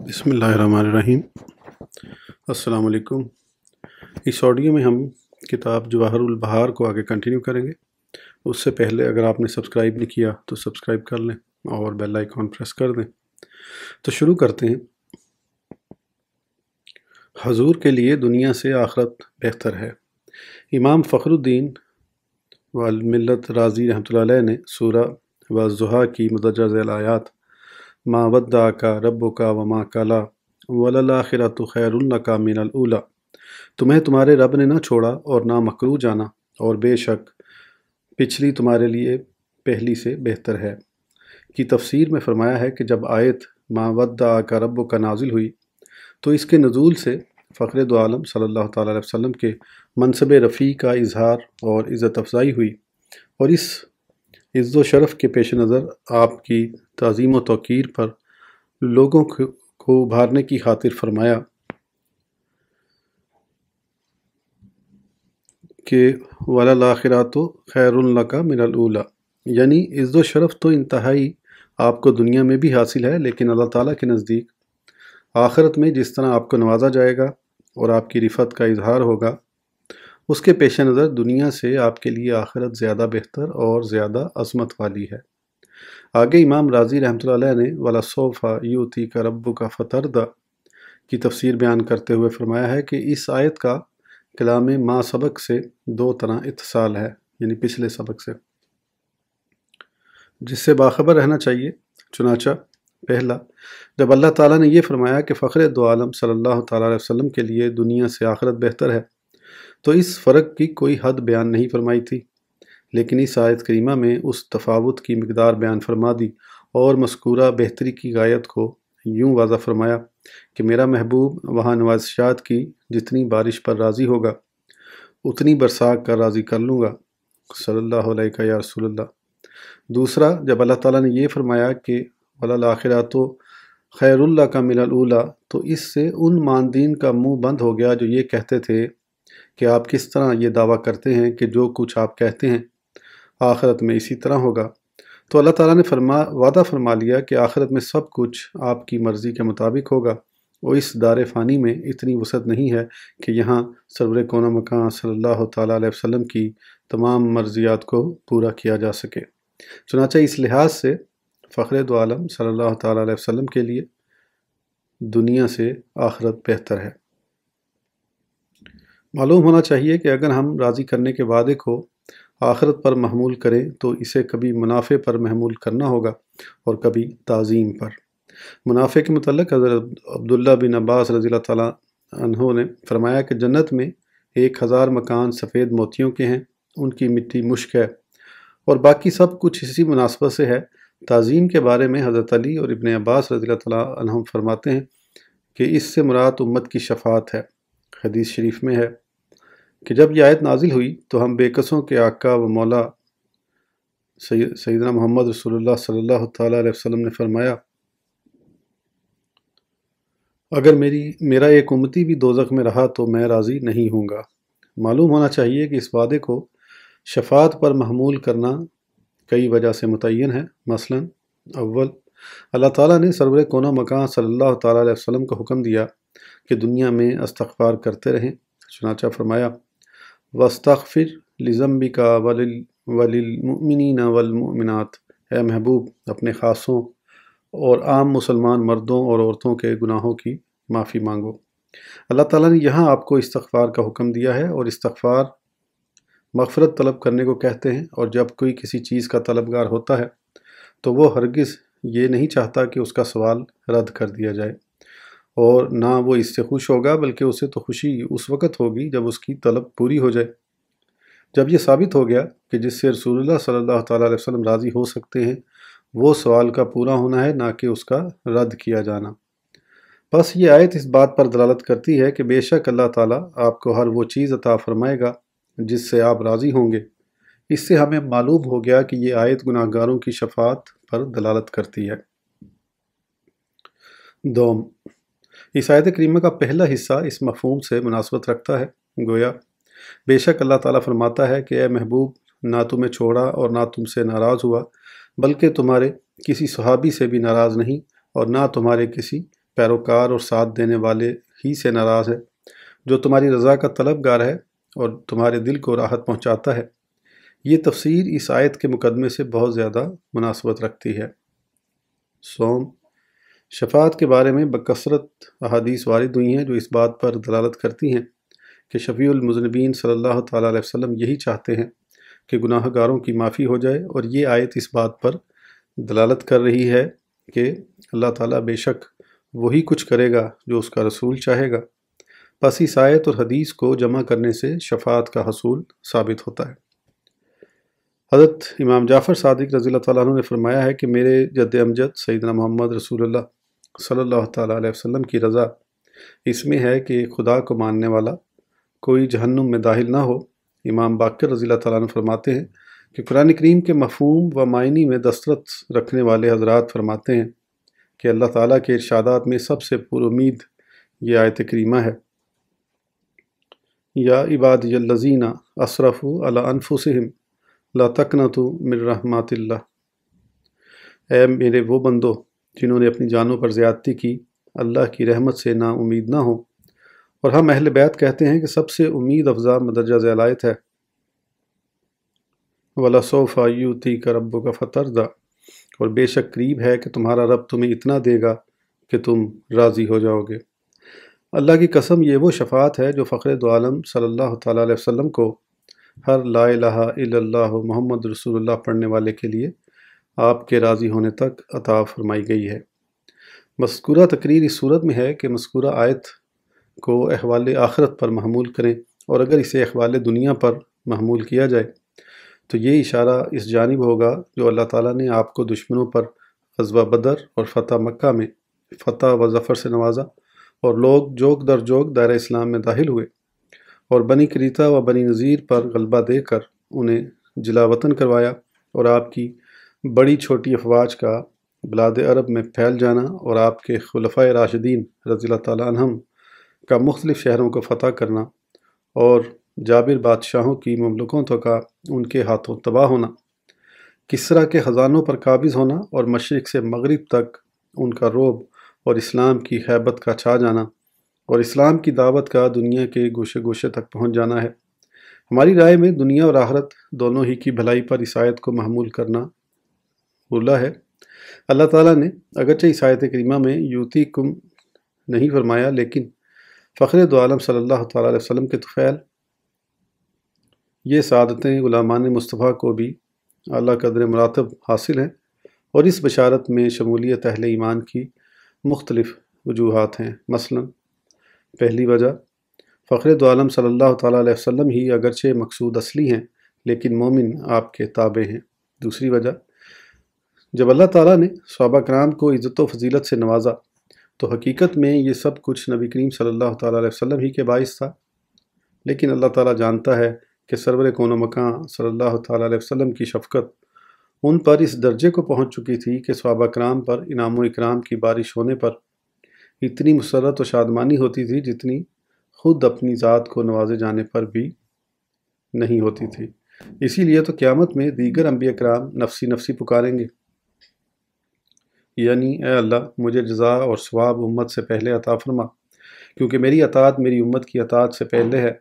بسم اللہ الرحمن الرحیم۔ السلام علیکم۔ اس آڈیو میں ہم کتاب جواہر البحار کو آگے کنٹینیو کریں گے۔ اس سے پہلے اگر آپ نے سبسکرائب نہیں کیا تو سبسکرائب کر لیں اور بیل آئیکن پریس کر دیں۔ تو شروع کرتے ہیں۔ حضور کے لیے دنیا سے آخرت بہتر ہے۔ امام فخر الدین والملت رازی رحمۃ اللہ علیہ نے سورہ والضحیٰ کی مندرجہ ذیل آیات ما ودعک ربک وما قلی وللآخرۃ خیر لک من الاولی، تمہیں تمہارے رب نے نہ چھوڑا اور نہ مکروہ جانا، اور بے شک پچھلی تمہارے لیے پہلی سے بہتر ہے کی تفسیر میں فرمایا ہے کہ جب آیت ما ودعک ربک نازل ہوئی تو اس کے نزول سے فخر دو عالم صلی اللہ تعالیٰ علیہ وسلم کے منصب رفیع کا اظہار اور عزت افزائی ہوئی، اور اس عز و شرف کے پیش نظر آپ کی تعظیم و توقیر پر لوگوں کو ابھارنے کی خاطر فرمایا کہ وَلَلْآخِرَةُ خَيْرٌ لَكَ مِنَ الْأُولَى، یعنی عز و شرف تو انتہائی آپ کو دنیا میں بھی حاصل ہے، لیکن اللہ تعالیٰ کے نزدیک آخرت میں جس طرح آپ کو نوازا جائے گا اور آپ کی رفعت کا اظہار ہوگا، اس کے پیش نظر دنیا سے آپ کے لیے آخرت زیادہ بہتر اور زیادہ عظمت والی ہے۔ آگے امام رازی رحمۃ اللہ علیہ نے وَلَسَوْفَ يُؤْتِيكَ رَبُّكَ فَتَرْضَىٰ کی تفسیر بیان کرتے ہوئے فرمایا ہے کہ اس آیت کا کلام ما سبق سے دو طرح اتصال ہے، یعنی پچھلے سبق سے، جس سے باخبر رہنا چاہیے۔ چنانچہ پہلا، جب اللہ تعالیٰ نے یہ فرمایا کہ فخر دو عالم صلی اللہ تعالیٰ علیہ وسلم کے لیے دنیا سے آخرت بہتر ہے، تو اس فرق کی کوئی حد بیان نہیں فرمائی تھی، لیکن اس آیت کریمہ میں اس تفاوت کی مقدار بیان فرما دی اور مذکورہ بہتری کی غایت کو یوں واضح فرمایا کہ میرا محبوب وہاں نوازشات کی جتنی بارش پر راضی ہوگا اتنی برسا کر راضی کر لوں گا، صلی اللہ علیہ یا رسول اللہ۔ دوسرا، جب اللہ تعالیٰ نے یہ فرمایا کہ وَلَلْآخِرَةُ خَيْرٌ لَكَ مِنَ الْأُولَى، تو اس سے ان ماندین کا منہ بند ہو گیا جو یہ کہتے تھے کہ آپ کس طرح یہ دعویٰ کرتے ہیں کہ جو کچھ آپ کہتے ہیں آخرت میں اسی طرح ہوگا۔ تو اللہ تعالیٰ نے وعدہ فرما لیا کہ آخرت میں سب کچھ آپ کی مرضی کے مطابق ہوگا، اور اس دار فانی میں اتنی وسعت نہیں ہے کہ یہاں سرور کون و مکان صلی اللہ تعالیٰ علیہ وسلم کی تمام مرضیات کو پورا کیا جا سکے۔ چنانچہ اس لحاظ سے فخر دو عالم صلی اللہ تعالیٰ علیہ وسلم کے لیے دنیا سے آخرت بہتر ہے۔ معلوم ہونا چاہیے کہ اگر ہم راضی کرنے کے وعدے کو آخرت پر محمول کریں تو اسے کبھی منافع پر محمول کرنا ہوگا اور کبھی تعظیم پر۔ منافع کے متعلق حضرت عبداللہ بن عباس رضی اللہ تعالیٰ عنہ نے فرمایا کہ جنت میں 1000 مکان سفید موتیوں کے ہیں، ان کی مٹی مشک ہے، اور باقی سب کچھ اسی مناسبت سے ہے۔ تعظیم کے بارے میں حضرت علی اور ابن عباس رضی اللہ تعالیٰ عنہم فرماتے ہیں کہ اس سے مراد امت کی شفاعت ہے۔ حدیث شریف میں ہے کہ جب یہ آیت نازل ہوئی تو ہم بے کسوں کے آقا و مولا سیدنا محمد رسول اللہ صلی اللہ تعالیٰ علیہ وسلم نے فرمایا اگر میرا ایک امتی بھی دوزخ میں رہا تو میں راضی نہیں ہوں گا۔ معلوم ہونا چاہیے کہ اس وعدے کو شفاعت پر محمول کرنا کئی وجہ سے متعین ہے۔ مثلا اول، اللہ تعالیٰ نے سرور کون و مکان صلی اللہ تعالیٰ علیہ وسلم کو حکم دیا کہ دنیا میں استغفار کرتے رہیں۔ چنانچہ فرمایا وَاسْتَغْفِرْ لِذَنْبِكَ وَلِلْمُؤْمِنِينَ وَالْمُؤْمِنَاتِ، اے محبوب اپنے خاصوں اور عام مسلمان مردوں اور عورتوں کے گناہوں کی معافی مانگو۔ اللہ تعالیٰ نے یہاں آپ کو استغفار کا حکم دیا ہے، اور استغفار مغفرت طلب کرنے کو کہتے ہیں، اور جب کوئی کسی چیز کا طلبگار ہوتا ہے تو وہ ہرگز یہ نہیں چاہتا کہ اس کا سوال رد کر دیا جائے، اور نہ وہ اس سے خوش ہوگا، بلکہ اسے تو خوشی اس وقت ہوگی جب اس کی طلب پوری ہو جائے۔ جب یہ ثابت ہو گیا کہ جس سے رسول اللہ صلی اللہ تعالیٰ علیہ وسلم راضی ہو سکتے ہیں وہ سوال کا پورا ہونا ہے، نہ کہ اس کا رد کیا جانا۔ بس یہ آیت اس بات پر دلالت کرتی ہے کہ بے شک اللہ تعالیٰ آپ کو ہر وہ چیز عطا فرمائے گا جس سے آپ راضی ہوں گے۔ اس سے ہمیں معلوم ہو گیا کہ یہ آیت گناہ گاروں کی شفاعت پر دلالت کرتی ہے۔ دوم، اس آیت کریمہ کا پہلا حصہ اس مفہوم سے مناسبت رکھتا ہے، گویا بے شک اللہ تعالیٰ فرماتا ہے کہ اے محبوب نہ تمہیں چھوڑا اور نہ تم سے ناراض ہوا، بلکہ تمہارے کسی صحابی سے بھی ناراض نہیں اور نہ تمہارے کسی پیروکار اور ساتھ دینے والے ہی سے ناراض ہے، جو تمہاری رضا کا طلبگار ہے اور تمہارے دل کو راحت پہنچاتا ہے۔ یہ تفسیر اس آیت کے مقدمے سے بہت زیادہ مناسبت رکھتی ہے۔ صوم شفاعت کے بارے میں بکثرت احادیث وارد ہوئی ہیں جو اس بات پر دلالت کرتی ہیں کہ شفیع المذنبین صلی اللہ تعالیٰ علیہ وسلم یہی چاہتے ہیں کہ گناہ گاروں کی معافی ہو جائے، اور یہ آیت اس بات پر دلالت کر رہی ہے کہ اللہ تعالیٰ بے شک وہی کچھ کرے گا جو اس کا رسول چاہے گا۔ پس اس آیت اور حدیث کو جمع کرنے سے شفاعت کا حصول ثابت ہوتا ہے۔ حضرت امام جعفر صادق رضی اللہ تعالیٰ عنہ نے فرمایا ہے کہ میرے جد امجد سیدنا محمد رسول اللہ صلی اللہ تعالیٰ علیہ وسلم کی رضا اس میں ہے کہ خدا کو ماننے والا کوئی جہنم میں داخل نہ ہو۔ امام باقر رضی اللہ تعالیٰ عنہ فرماتے ہیں کہ قرآن کریم کے مفہوم و معنی میں دسترس رکھنے والے حضرات فرماتے ہیں کہ اللہ تعالیٰ کے ارشادات میں سب سے پر امید یہ آیت کریمہ ہے، یا عبادی الذین اسرفوا علی انفسہم لا تقنطوا من رحمت اللہ، اے میرے وہ بندو جنہوں نے اپنی جانوں پر زیادتی کی، اللہ کی رحمت سے نا امید نہ ہو۔ اور ہم اہل بیت کہتے ہیں کہ سب سے امید افزا مدرجہ ذیل آیت ہے، وَلَسَوْفَ يُؤْتِيكَ رَبُّكَ فَتَرْضَىٰ، اور بے شک قریب ہے کہ تمہارا رب تمہیں اتنا دے گا کہ تم راضی ہو جاؤ گے۔ اللہ کی قسم یہ وہ شفاعت ہے جو فخر دو عالم صلی اللہ تعالیٰ علیہ وسلم کو ہر لا الہ الا اللہ محمد رسول اللہ پڑھنے والے کے لیے آپ کے راضی ہونے تک عطا فرمائی گئی ہے۔ مذکورہ تقریر اس صورت میں ہے کہ مذکورہ آیت کو احوال آخرت پر محمول کریں، اور اگر اسے احوال دنیا پر محمول کیا جائے تو یہ اشارہ اس جانب ہوگا جو اللہ تعالیٰ نے آپ کو دشمنوں پر غزوہ بدر اور فتح مکہ میں فتح و ظفر سے نوازا، اور لوگ جوک در جوک دائرہ اسلام میں داخل ہوئے، اور بنی قریظہ و بنی نذیر پر غلبہ دے کر انہیں جلا وطن کروایا، اور آپ کی بڑی چھوٹی افواج کا بلاد عرب میں پھیل جانا، اور آپ کے خلفائے راشدین رضی اللہ تعالیٰ عنہم کا مختلف شہروں کو فتح کرنا، اور جابر بادشاہوں کی مملکتوں کا ان کے ہاتھوں تباہ ہونا، کسریٰ کے خزانوں پر قابض ہونا، اور مشرق سے مغرب تک ان کا رعب اور اسلام کی ہیبت کا چھا جانا، اور اسلام کی دعوت کا دنیا کے گوشے گوشے تک پہنچ جانا ہے۔ ہماری رائے میں دنیا اور آخرت دونوں ہی کی بھلائی پر اس آیت کو محمول کرنا اولا ہے۔ اللہ تعالیٰ نے اگرچہ اس آیت کریمہ میں یوتیکم نہیں فرمایا، لیکن فخر دو عالم صلی اللہ تعالیٰ علیہ وسلم کے طفیل یہ سعادتیں غلامان مصطفیٰ کو بھی اعلیٰ قدر مراتب حاصل ہیں، اور اس بشارت میں شمولیت اہل ایمان کی مختلف وجوہات ہیں۔ مثلا پہلی وجہ، فخر دو عالم صلی اللہ تعالیٰ علیہ وسلم ہی اگرچہ مقصود اصلی ہیں لیکن مومن آپ کے تابع ہیں۔ دوسری وجہ، جب اللہ تعالیٰ نے صحابہ کرام کو عزت و فضیلت سے نوازا تو حقیقت میں یہ سب کچھ نبی کریم صلی اللہ تعالیٰ علیہ وسلم ہی کے باعث تھا، لیکن اللہ تعالیٰ جانتا ہے کہ سرور کون و مکان صلی اللہ تعالیٰ علیہ وسلم کی شفقت ان پر اس درجے کو پہنچ چکی تھی کہ صحابہ کرام پر انعام و اکرام کی بارش ہونے پر اتنی مسرت و شادمانی ہوتی تھی جتنی خود اپنی ذات کو نوازے جانے پر بھی نہیں ہوتی تھی۔ اسی لیے تو قیامت میں دیگر انبیاء کرام نفسی نفسی پکاریں گے، یعنی اے اللہ مجھے جزا اور ثواب امت سے پہلے عطا فرما، کیونکہ میری اطاعت میری امت کی اطاعت سے پہلے ہے۔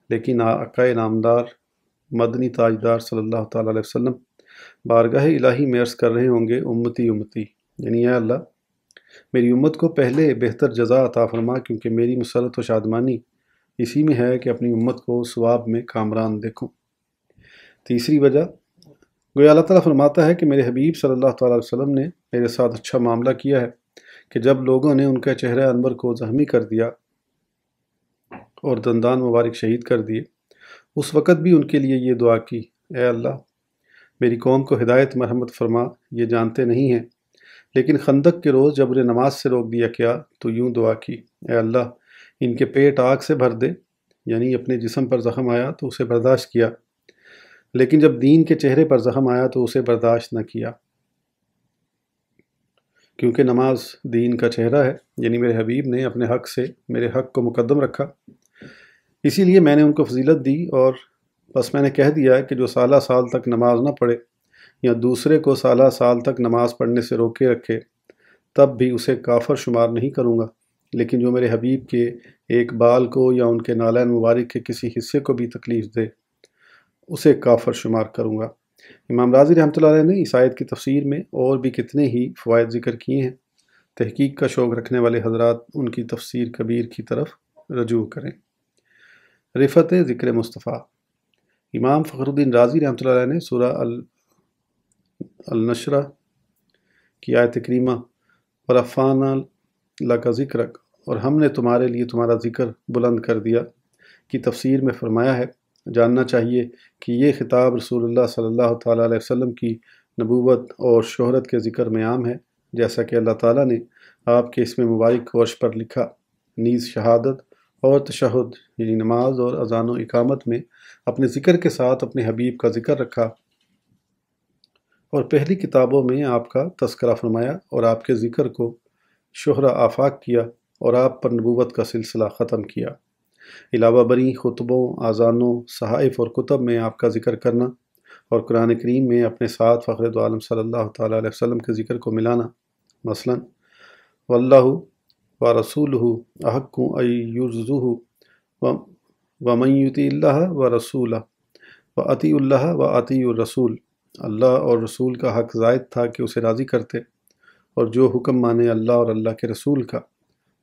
لیکن آقا نامدار مدنی تاجدار صلی اللہ تعالیٰ علیہ وسلم بارگاہ الہی میں عرض کر رہے ہوں گے، امتی امتی، یعنی اے اللہ میری امت کو پہلے بہتر جزا عطا فرما، کیونکہ میری مسرت و شادمانی اسی میں ہے کہ اپنی امت کو ثواب میں کامران دیکھوں۔ تیسری وجہ، گویا اللہ تعالیٰ فرماتا ہے کہ میرے حبیب صلی اللہ تعالیٰ علیہ وسلم نے میرے ساتھ اچھا معاملہ کیا ہے کہ جب لوگوں نے ان کا چہرہ انور کو زخمی کر دیا اور دندان مبارک شہید کر دیے، اس وقت بھی ان کے لیے یہ دعا کی، اے اللہ میری قوم کو ہدایت مرحمت فرما، یہ جانتے نہیں ہیں۔ لیکن خندق کے روز جب انہیں نماز سے روک دیا گیا تو یوں دعا کی، اے اللہ ان کے پیٹ آگ سے بھر دے، یعنی اپنے جسم پر زخم آیا تو اسے برداشت کیا، لیکن جب دین کے چہرے پر زخم آیا تو اسے برداشت نہ کیا، کیونکہ نماز دین کا چہرہ ہے، یعنی میرے حبیب نے اپنے حق سے میرے حق کو مقدم رکھا، اسی لیے میں نے ان کو فضیلت دی، اور بس میں نے کہہ دیا کہ جو سالہ سال تک نماز نہ پڑھے یا دوسرے کو سالہ سال تک نماز پڑھنے سے روکے رکھے تب بھی اسے کافر شمار نہیں کروں گا، لیکن جو میرے حبیب کے ایک بال کو یا ان کے نالین مبارک کے کسی حصے کو بھی تکلیف دے اسے کافر شمار کروں گا۔ امام راضی رحمۃ اللہ علیہ نے اس آیت کی تفسیر میں اور بھی کتنے ہی فوائد ذکر کیے ہیں۔ تحقیق کا شوق رکھنے والے حضرات ان کی تفسیر کبیر کی طرف رجوع کریں۔ رفعت ذکر مصطفیٰ۔ امام فخر الدین رازی رحمۃ اللہ علیہ نے سورہ النشرہ کی آیت کریمہ ورفعنا لک ذکرک اور ہم نے تمہارے لیے تمہارا ذکر بلند کر دیا کی تفسیر میں فرمایا ہے، جاننا چاہیے کہ یہ خطاب رسول اللہ صلی اللہ تعالیٰ علیہ وسلم کی نبوت اور شہرت کے ذکر میں عام ہے، جیسا کہ اللہ تعالیٰ نے آپ کے اسم مبارک کو عرش پر لکھا۔ نیز شہادت اور تشہد یعنی نماز اور اذان و اقامت میں اپنے ذکر کے ساتھ اپنے حبیب کا ذکر رکھا، اور پہلی کتابوں میں آپ کا تذکرہ فرمایا اور آپ کے ذکر کو شہرہ آفاق کیا اور آپ پر نبوت کا سلسلہ ختم کیا۔ علاوہ بری خطبوں، اذانوں، صحائف اور کتب میں آپ کا ذکر کرنا اور قرآن کریم میں اپنے ساتھ فخر دو عالم صلی اللہ تعالیٰ علیہ وسلم کے ذکر کو ملانا، مثلا واللہ ورسولہ احق ان یرضوہ ومن یطع اللہ ورسولہ واطیعوا اللہ واطیعوا الرسول، اللہ اور رسول کا حق زائد تھا کہ اسے راضی کرتے، اور جو حکم مانے اللہ اور اللہ کے رسول کا،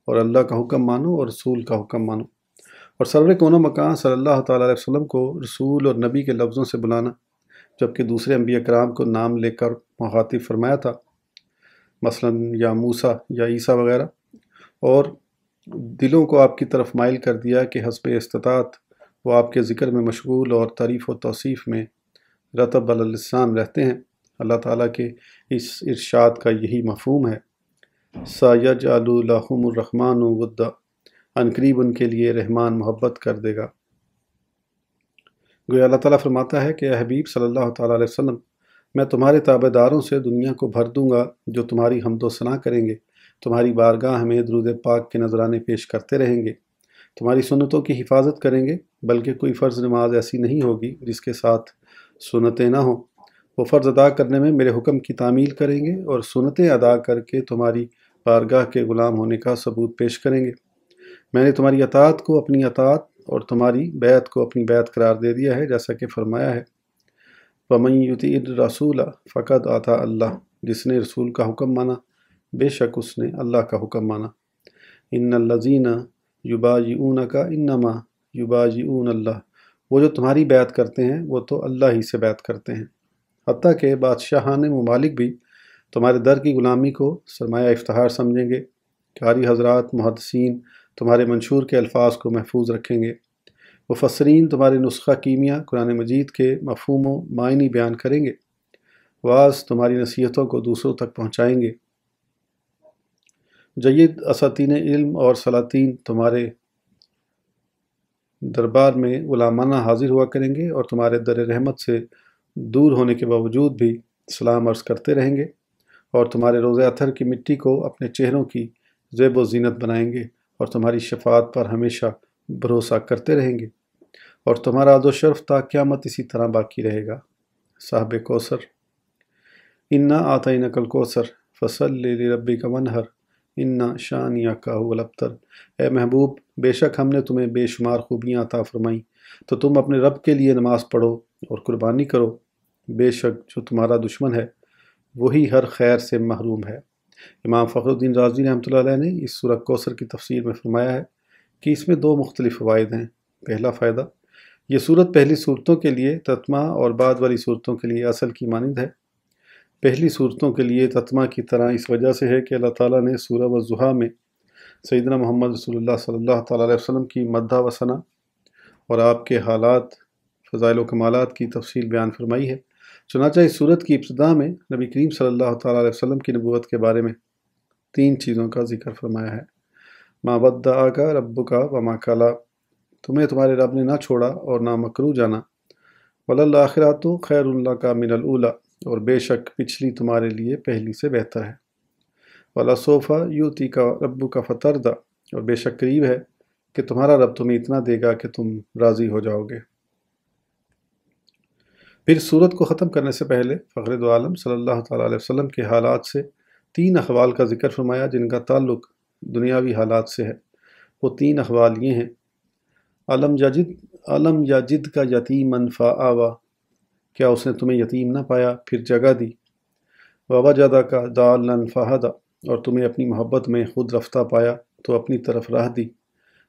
اور اللہ کا حکم مانو اور رسول کا حکم مانو۔ اور سرور کون و مکان صلی اللہ تعالیٰ علیہ وسلم کو رسول اور نبی کے لفظوں سے بلانا، جبکہ دوسرے انبیاء کرام کو نام لے کر مخاطب فرمایا تھا، مثلا یا موسیٰ یا عیسیٰ وغیرہ، اور دلوں کو آپ کی طرف مائل کر دیا کہ حسب استطاعت وہ آپ کے ذکر میں مشغول اور تعریف و توصیف میں رطب علی اللسان رہتے ہیں۔ اللہ تعالیٰ کے اس ارشاد کا یہی مفہوم ہے، سَيَجْعَلُ لَهُمُ الرَّحْمَنُ وُدًّا، عنقریب ان کے لیے رحمان محبت کر دے گا۔ گویا اللہ تعالیٰ فرماتا ہے کہ اے حبیب صلی اللہ تعالیٰ علیہ وسلم، میں تمہارے تابع داروں سے دنیا کو بھر دوں گا جو تمہاری حمد و ثنا کریں گے، تمہاری بارگاہ میں درود پاک کے نذرانے پیش کرتے رہیں گے، تمہاری سنتوں کی حفاظت کریں گے، بلکہ کوئی فرض نماز ایسی نہیں ہوگی جس کے ساتھ سنتیں نہ ہوں۔ وہ فرض ادا کرنے میں میرے حکم کی تعمیل کریں گے اور سنتیں ادا کر کے تمہاری بارگاہ کے غلام ہونے کا ثبوت پیش کریں گے۔ میں نے تمہاری اطاعت کو اپنی اطاعت اور تمہاری بیعت کو اپنی بیعت قرار دے دیا ہے، جیسا کہ فرمایا ہے وَمَن یُطِعِ الرَّسُولَ فَقَدْ أَطَاعَ اللَّهَ، جس نے رسول کا حکم مانا بے شک اس نے اللہ کا حکم مانا۔ إِنَّ الَّذِينَ يُبَايِعُونَكَ إِنَّمَا يُبَايِعُونَ اللَّهَ، وہ جو تمہاری بیعت کرتے ہیں وہ تو اللہ ہی سے بیعت کرتے ہیں۔ حتیٰ کہ بادشاہان ممالک بھی تمہارے در کی غلامی کو سرمایہ افتخار سمجھیں گے۔ قاری حضرات محدثین تمہارے منشور کے الفاظ کو محفوظ رکھیں گے، مفسرین تمہارے نسخہ کیمیا قرآن مجید کے مفہوم و معنی بیان کریں گے، واعظ تمہاری نصیحتوں کو دوسروں تک پہنچائیں گے، جید اساتین علم اور سلاطین تمہارے دربار میں غلامانہ حاضر ہوا کریں گے اور تمہارے در رحمت سے دور ہونے کے باوجود بھی سلام عرض کرتے رہیں گے، اور تمہارے روضہ اطہر کی مٹی کو اپنے چہروں کی زیب و زینت بنائیں گے، اور تمہاری شفاعت پر ہمیشہ بھروسہ کرتے رہیں گے، اور تمہارا عز و شرف تا قیامت اسی طرح باقی رہے گا۔ صاحب کوثر، انا آتیناک الکوثر فصلی لربک وانحر انا شانئک هو الابتر، اے محبوب بے شک ہم نے تمہیں بے شمار خوبیاں عطا فرمائیں، تو تم اپنے رب کے لیے نماز پڑھو اور قربانی کرو، بے شک جو تمہارا دشمن ہے وہی ہر خیر سے محروم ہے۔ امام فخر الدین رازی رحمۃ اللہ علیہ نے اس سورہ کوثر کی تفسیر میں فرمایا ہے کہ اس میں دو مختلف فوائد ہیں۔ پہلا فائدہ، یہ صورت پہلی صورتوں کے لیے تتمہ اور بعد والی صورتوں کے لیے اصل کی مانند ہے۔ پہلی صورتوں کے لیے تتمہ کی طرح اس وجہ سے ہے کہ اللہ تعالیٰ نے سورہ والضحیٰ میں سیدنا محمد رسول اللہ صلی اللہ تعالیٰ علیہ وسلم کی مدح و ثنا اور آپ کے حالات، فضائل و کمالات کی تفصیل بیان فرمائی ہے۔ چنانچہ اس صورت کی ابتدا میں نبی کریم صلی اللہ تعالیٰ علیہ وسلم کی نبوت کے بارے میں تین چیزوں کا ذکر فرمایا ہے۔ ما ودعک ربک وما قلی، تمہیں تمہارے رب نے نہ چھوڑا اور نہ مکرو جانا، وللآخرۃ خیر لک من الاولی، اور بے شک پچھلی تمہارے لیے پہلی سے بہتر ہے، ولسوف یؤتیک ربک فترضی، اور بے شک قریب ہے کہ تمہارا رب تمہیں اتنا دے گا کہ تم راضی ہو جاؤ گے۔ پھر سورت کو ختم کرنے سے پہلے فخر دو عالم صلی اللہ تعالیٰ علیہ وسلم کے حالات سے تین احوال کا ذکر فرمایا جن کا تعلق دنیاوی حالات سے ہے۔ وہ تین احوال یہ ہیں: علم یاجد کا یتیمن فآوا، کیا اس نے تمہیں یتیم نہ پایا پھر جگہ دی؟ ووجدہ کا ضالن فہدی، اور تمہیں اپنی محبت میں خود رفتہ پایا تو اپنی طرف راہ دی۔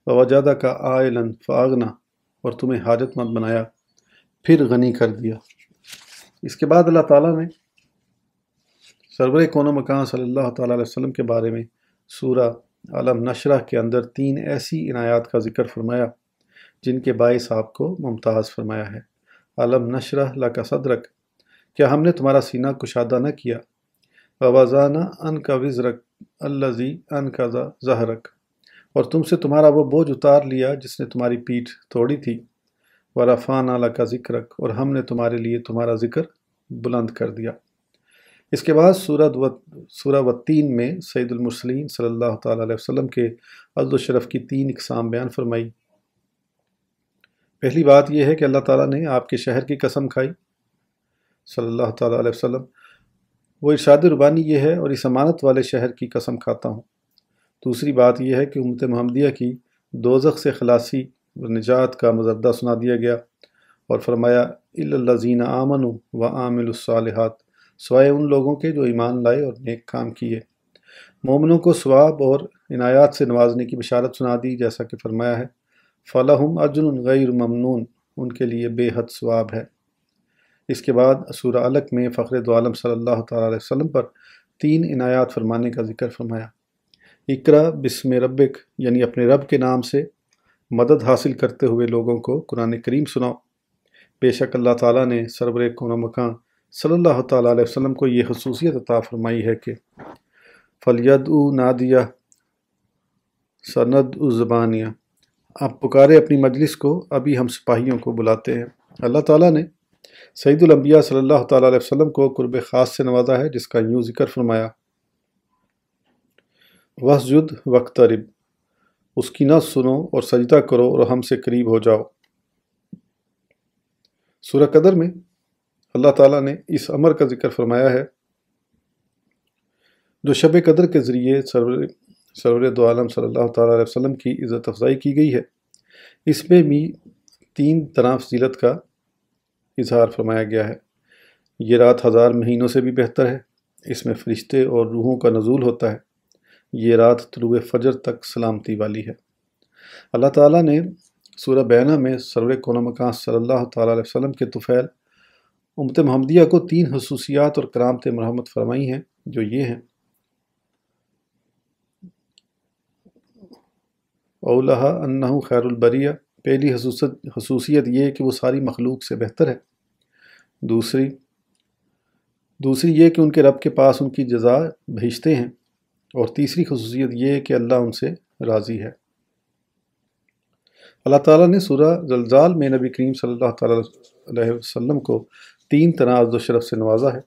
ووجدہ کا عائلن فاغنی، اور تمہیں حاجت مند بنایا پھر غنی کر دیا۔ اس کے بعد اللہ تعالیٰ نے سرور کون و مکان صلی اللہ تعالیٰ علیہ وسلم کے بارے میں سورہ علم نشرح کے اندر تین ایسی عنایات کا ذکر فرمایا جن کے باعث آپ کو ممتاز فرمایا ہے۔ علم نشرح لک صدرک، کیا ہم نے تمہارا سینہ کشادہ نہ کیا؟ ووضعنا عنک وزرک الذی انقض ظہرک، اور تم سے تمہارا وہ بوجھ اتار لیا جس نے تمہاری پیٹھ توڑی تھی۔ ورفعنا لک ذکرک، اور ہم نے تمہارے لیے تمہارا ذکر بلند کر دیا۔ اس کے بعد سورہ والتین میں سید المرسلین صلی اللہ تعالیٰ علیہ وسلم کے عدل و شرف کی تین اقسام بیان فرمائی۔ پہلی بات یہ ہے کہ اللہ تعالیٰ نے آپ کے شہر کی قسم کھائی صلی اللہ تعالیٰ علیہ وسلم۔ وہ ارشاد ربانی یہ ہے: اور اس امانت والے شہر کی قسم کھاتا ہوں۔ دوسری بات یہ ہے کہ امت محمدیہ کی دوزخ سے خلاصی و نجات کا مزدہ سنا دیا گیا اور فرمایا الا الذین آمنوا وعملوا الصالحات، سوائے ان لوگوں کے جو ایمان لائے اور نیک کام کیے۔ مومنوں کو ثواب اور عنایات سے نوازنے کی بشارت سنا دی، جیسا کہ فرمایا ہے فَلَهُمْ أَجْرٌ غَيْرُ مَمْنُونَ، ان کے لیے بے حد ثواب ہے۔ اس کے بعد سورہ علق میں فخر دو عالم صلی اللہ تعالیٰ علیہ وسلم پر تین عنایات فرمانے کا ذکر فرمایا۔ اقرا بسم ربک، یعنی اپنے رب کے نام سے مدد حاصل کرتے ہوئے لوگوں کو قرآن کریم سناؤ۔ بے شک اللہ تعالیٰ نے سرور کون و مکان صلی اللہ تعالیٰ علیہ وسلم کو یہ خصوصیت عطا فرمائی ہے کہ فَلْيَدْعُوا نَادِیَہُ سَنَدْعُ الزَّبَانِیَہ، آپ پکارے اپنی مجلس کو، ابھی ہم سپاہیوں کو بلاتے ہیں۔ اللہ تعالیٰ نے سید الانبیاء صلی اللہ تعالیٰ علیہ وسلم کو قرب خاص سے نوازا ہے، جس کا یوں ذکر فرمایا وَاسْجُدْ وَاقْتَرِب، اس کی نہ سنو اور سجدہ کرو اور ہم سے قریب ہو جاؤ۔ سورہ قدر میں اللہ تعالیٰ نے اس امر کا ذکر فرمایا ہے جو شب قدر کے ذریعے سرور دو عالم صلی اللہ تعالیٰ علیہ وسلم کی عزت افزائی کی گئی ہے۔ اس میں بھی تین طرح فضیلت کا اظہار فرمایا گیا ہے۔ یہ رات 1000 مہینوں سے بھی بہتر ہے، اس میں فرشتے اور روحوں کا نزول ہوتا ہے۔ یہ رات طلوع فجر تک سلامتی والی ہے۔ اللہ تعالیٰ نے سورہ بینہ میں سرور کون و مکان صلی اللہ تعالیٰ علیہ وسلم کے طفیل امت محمدیہ کو تین خصوصیات اور کرامت مرحمت فرمائی ہیں، جو یہ ہیں: اولہا انہ خیر البریہ، پہلی خصوصیت یہ کہ وہ ساری مخلوق سے بہتر ہے۔ دوسری یہ کہ ان کے رب کے پاس ان کی جزا بھیجتے ہیں، اور تیسری خصوصیت یہ کہ اللہ ان سے راضی ہے۔ اللہ تعالیٰ نے سورہ زلزال میں نبی کریم صلی اللہ تعالیٰ علیہ وسلم کو تین طرح عزت و شرف سے نوازا ہے۔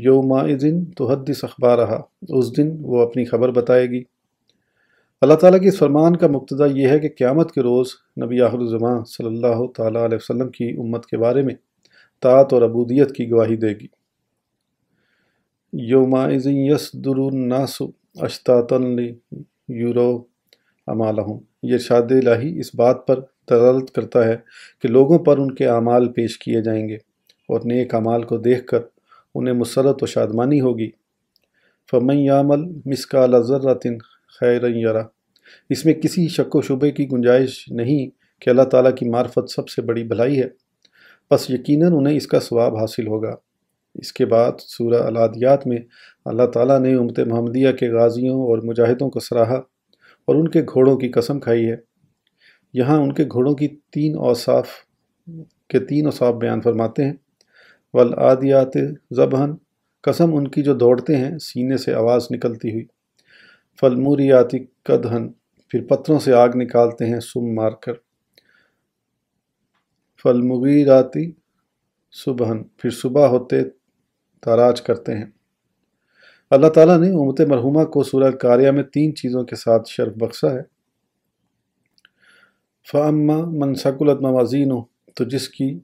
یومئذ تحدث اخبارہا، اس دن وہ اپنی خبر بتائے گی۔ اللہ تعالیٰ کے اس فرمان کا مقتضا یہ ہے کہ قیامت کے روز نبی آخر الزمان صلی اللہ تعالیٰ علیہ وسلم کی امت کے بارے میں طاعت اور عبودیت کی گواہی دے گی۔ یومئذ یصدر الناس اشتاتا لیروا اعمالہم، یہ ارشاد الہی اس بات پر دلالت کرتا ہے کہ لوگوں پر ان کے اعمال پیش کیے جائیں گے اور نیک اعمال کو دیکھ کر انہیں مسرت و شادمانی ہوگی۔ فَمَن يَعْمَلْ مِثْقَالَ ذَرَّةٍ خَيْرًا يَرَهُ، اس میں کسی شک و شبے کی گنجائش نہیں کہ اللہ تعالیٰ کی معرفت سب سے بڑی بھلائی ہے، بس یقیناً انہیں اس کا ثواب حاصل ہوگا۔ اس کے بعد سورہ العادیات میں اللہ تعالیٰ نے امت محمدیہ کے غازیوں اور مجاہدوں کو سراہا اور ان کے گھوڑوں کی قسم کھائی ہے۔ یہاں ان کے گھوڑوں کی تین اوصاف بیان فرماتے ہیں۔ والعادیات ضبحًا، قسم ان کی جو دوڑتے ہیں سینے سے آواز نکلتی ہوئی۔ فالموریات قدحًا، پھر پتھروں سے آگ نکالتے ہیں سم مار کر۔ فالمغیرات صبحًا، پھر صبح ہوتے تاراج کرتے ہیں۔ اللہ تعالیٰ نے امت مرحومہ کو سورہ القاریہ میں تین چیزوں کے ساتھ شرف بخشا ہے۔ فَأَمَّا مَنْ ثَقُلَتْ مَوَازِینُهُ، تو جس کی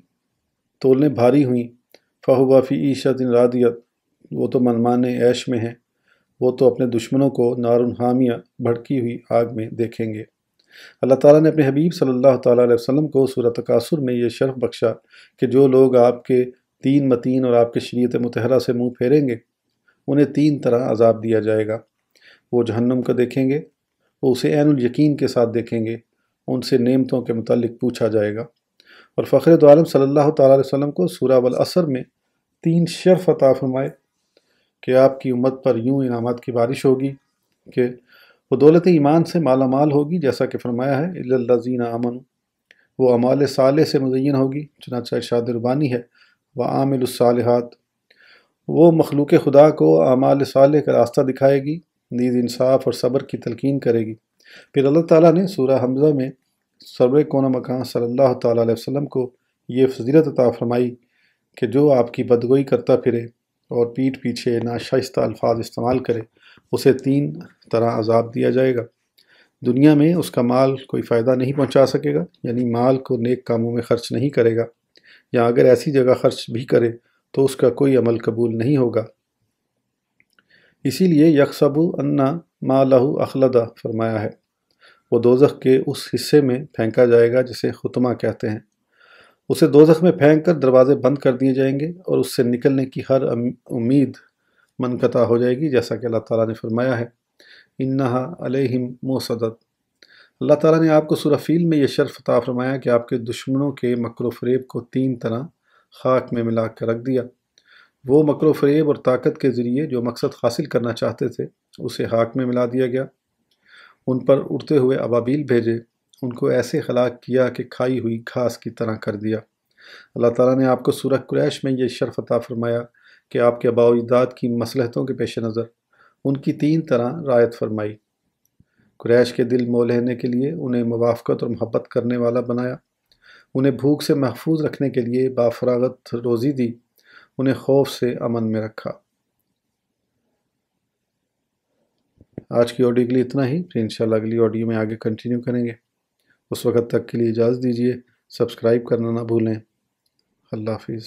تولنے بھاری ہوئیں، فہو فی عیشۃ راضیۃ، وہ تو منمانے عیش میں ہیں، وہ تو اپنے دشمنوں کو نار حامیہ بھڑکی ہوئی آگ میں دیکھیں گے۔ اللہ تعالیٰ نے اپنے حبیب صلی اللہ تعالیٰ علیہ وسلم کو سورہ تکاثر میں یہ شرف بخشا کہ جو لوگ آپ کے دین متین اور آپ کے شریعت مطہرہ سے منہ پھیریں گے انہیں 3 طرح عذاب دیا جائے گا۔ وہ جہنم کو دیکھیں گے، وہ اسے عین الیقین کے ساتھ دیکھیں گے، ان سے نعمتوں کے متعلق پوچھا جائے گا۔ اور فخر دو عالم صلی اللہ تعالیٰ علیہ وسلم کو سورہ والعصر میں 3 شرف عطا فرمائے کہ آپ کی امت پر یوں انعامات کی بارش ہوگی کہ وہ دولت ایمان سے مالا مال ہوگی، جیسا کہ فرمایا ہے اِلَّا الَّذِينَ آمَنُوا، وہ اعمال صالح سے مزین ہوگی، چنانچہ ارشاد ربانی ہے وَعَامِلُوا الصَّالِحَاتِ، وہ مخلوق خدا کو اعمال صالح کا راستہ دکھائے گی، نیز انصاف اور صبر کی تلقین کرے گی۔ پھر اللہ تعالیٰ نے سورہ حمزہ میں سرور کون و مکان صلی اللہ تعالیٰ علیہ وسلم کو یہ فضیلت عطا فرمائی کہ جو آپ کی بدگوئی کرتا پھرے اور پیٹھ پیچھے ناشائستہ الفاظ استعمال کرے اسے 3 طرح عذاب دیا جائے گا۔ دنیا میں اس کا مال کوئی فائدہ نہیں پہنچا سکے گا، یعنی مال کو نیک کاموں میں خرچ نہیں کرے گا، یا اگر ایسی جگہ خرچ بھی کرے تو اس کا کوئی عمل قبول نہیں ہوگا۔ اسی لیے یحسب ان ما لہ اخلدہ فرمایا ہے، وہ دوزخ کے اس حصے میں پھینکا جائے گا جسے خطمہ کہتے ہیں، اسے دوزخ میں پھینک کر دروازے بند کر دیے جائیں گے اور اس سے نکلنے کی ہر امید منقطع ہو جائے گی، جیسا کہ اللہ تعالیٰ نے فرمایا ہے انہا علیہم موصدۃ۔ اللہ تعالیٰ نے آپ کو سورہ فیل میں یہ شرف عطا فرمایا کہ آپ کے دشمنوں کے مکر و فریب کو 3 طرح خاک میں ملا کر رکھ دیا۔ وہ مکر و فریب اور طاقت کے ذریعے جو مقصد حاصل کرنا چاہتے تھے اسے خاک میں ملا دیا گیا، ان پر اڑتے ہوئے ابابیل بھیجے، ان کو ایسے ہلاک کیا کہ کھائی ہوئی گھاس کی طرح کر دیا۔ اللہ تعالیٰ نے آپ کو سورہ قریش میں یہ شرف عطا فرمایا کہ آپ کے آباء و اجداد کی مصلحتوں کے پیش نظر ان کی 3 طرح رعایت فرمائی۔ قریش کے دل مول لینے کے لیے انہیں موافقت اور محبت کرنے والا بنایا، انہیں بھوک سے محفوظ رکھنے کے لیے بافراغت روزی دی، انہیں خوف سے امن میں رکھا۔ آج کی آڈیو کے لیے اتنا ہی، پھر انشاءاللہ اگلی آڈیو میں آگے کنٹینیو کریں گے۔ اس وقت تک کے لیے اجازت دیجیے، سبسکرائب کرنا نہ بھولیں۔ اللہ حافظ۔